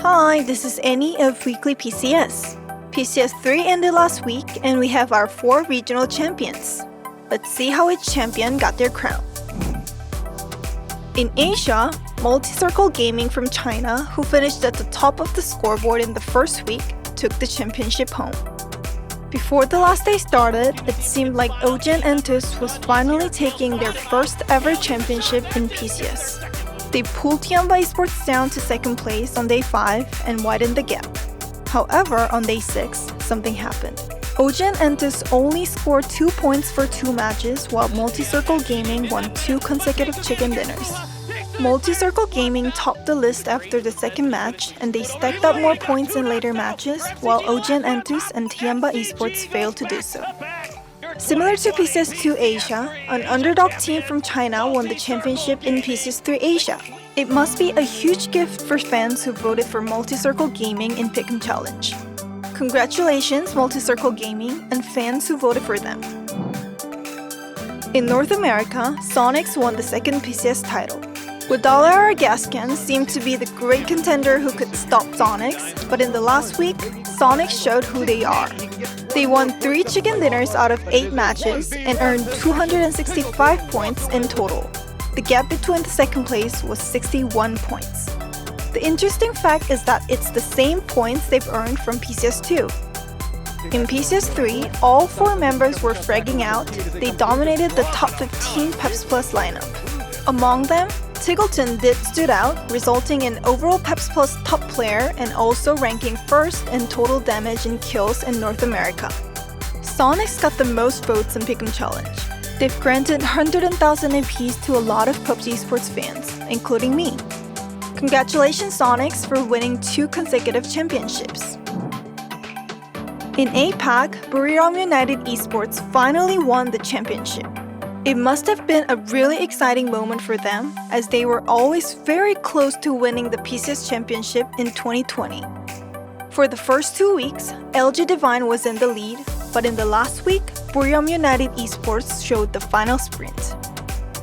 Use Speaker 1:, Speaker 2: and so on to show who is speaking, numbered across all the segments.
Speaker 1: Hi, this is Annie of Weekly PCS. PCS 3 ended last week and we have our 4 regional champions. Let's see how each champion got their crown. In Asia, Multi-Circle Gaming from China, who finished at the top of the scoreboard in the first week, took the championship home. Before the last day started, it seemed like Ogen Entus was finally taking their first ever championship in PCS. They pulled Tiamba Esports down to second place on day 5 and widened the gap. However, on day 6, something happened. Ogen Entus only scored 2 points for 2 matches, while Multi-Circle Gaming won 2 consecutive chicken dinners. Multi-Circle Gaming topped the list after the second match, and they stacked up more points in later matches, while Ogen Entus and Tiamba Esports failed to do so. Similar to PCS 2 Asia, an underdog team from China won the championship in PCS 3 Asia. It must be a huge gift for fans who voted for Multi-Circle Gaming in Pick'em Challenge. Congratulations, Multi-Circle Gaming, and fans who voted for them. In North America, Sonics won the second PCS title. Guadalajara Gascon seemed to be the great contender who could stop Sonics, but in the last week, Sonics showed who they are. They won 3 chicken dinners out of 8 matches and earned 265 points in total. The gap between the second place was 61 points. The interesting fact is that it's the same points they've earned from PCS 2. In PCS 3, all 4 members were fragging out. They dominated the top 15 Peps Plus lineup. Among them, Tiggleton did stood out, resulting in overall Peps Plus top player and also ranking first in total damage and kills in North America. Sonics got the most votes in Pick'em Challenge. They've granted 100,000 apiece to a lot of PUBG Esports fans, including me. Congratulations Sonics for winning 2 consecutive championships. In APAC, Buriram United Esports finally won the championship. It must have been a really exciting moment for them, as they were always very close to winning the PCS Championship in 2020. For the first 2 weeks, LG Divine was in the lead, but in the last week, Buriram United Esports showed the final sprint.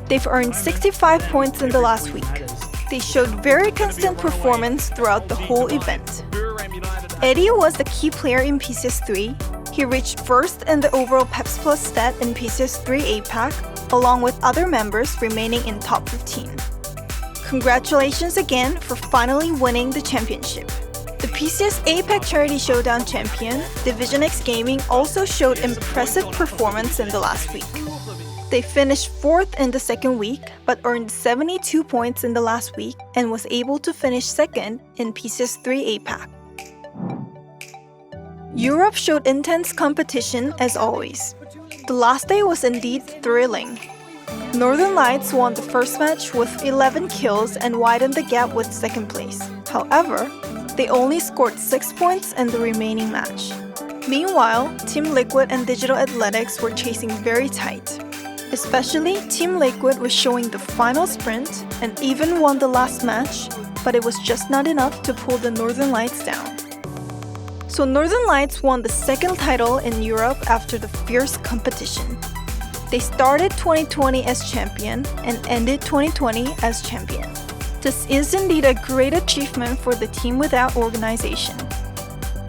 Speaker 1: They've earned 65 points in the last week. They showed very constant performance throughout the whole event. Eddie was the key player in PCS 3. He reached first in the overall Peps Plus stat in PCS 3 APAC, along with other members remaining in top 15. Congratulations again for finally winning the championship. The PCS APAC Charity Showdown champion, Division X Gaming, also showed impressive performance in the last week. They finished 4th in the second week, but earned 72 points in the last week and was able to finish 2nd in PCS 3 APAC. Europe showed intense competition as always. The last day was indeed thrilling. Northern Lights won the first match with 11 kills and widened the gap with second place. However, they only scored 6 points in the remaining match. Meanwhile, Team Liquid and Digital Athletics were chasing very tight. Especially, Team Liquid was showing the final sprint and even won the last match, but it was just not enough to pull the Northern Lights down. So Northern Lights won the second title in Europe after the fierce competition. They started 2020 as champion and ended 2020 as champion. This is indeed a great achievement for the team without organization.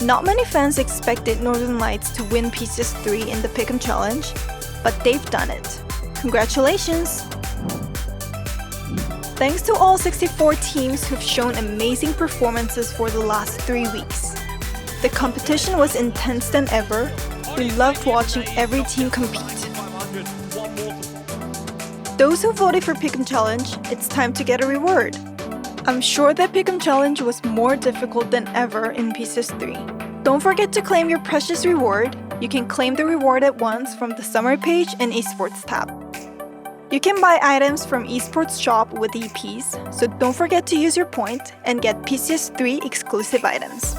Speaker 1: Not many fans expected Northern Lights to win PCS 3 in the Pick'em Challenge, but they've done it. Congratulations! Thanks to all 64 teams who've shown amazing performances for the last 3 weeks. The competition was intense than ever. We loved watching every team compete. Those who voted for Pick'em Challenge, it's time to get a reward. I'm sure that Pick'em Challenge was more difficult than ever in PCS 3. Don't forget to claim your precious reward. You can claim the reward at once from the Summary page and Esports tab. You can buy items from Esports shop with EPs, so don't forget to use your point and get PCS 3 exclusive items.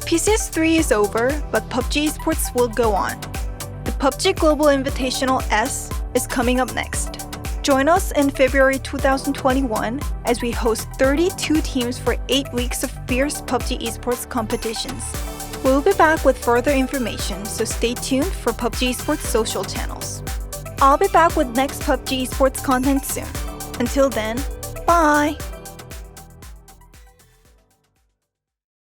Speaker 1: PCS 3 is over, but PUBG Esports will go on. The PUBG Global Invitational S is coming up next. Join us in February 2021 as we host 32 teams for 8 weeks of fierce PUBG Esports competitions. We'll be back with further information, so stay tuned for PUBG Esports social channels. I'll be back with next PUBG Esports content soon. Until then, bye!